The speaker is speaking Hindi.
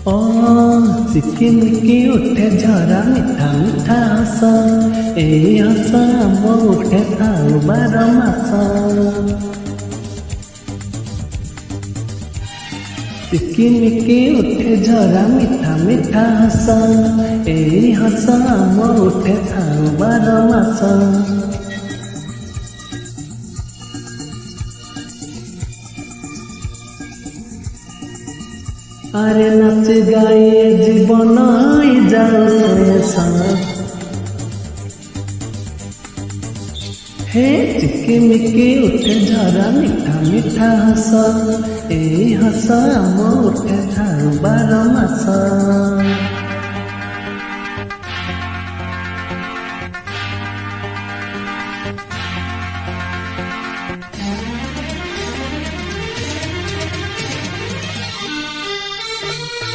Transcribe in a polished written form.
ओ चिकिमिकी उठे झरा मिठा मिठा हस एई हस आम उठे थाउ 12 मास। चिकिमिकी उठे झरा मिठा मिठा हस एई हस आम उठे थाउ 12 मास। अरे नाच गाए जीवन जाओ शेष हे चिकिमिकी उठे झरा मिठा मिठा हस एई हस आम उठे थाउ 12 मास।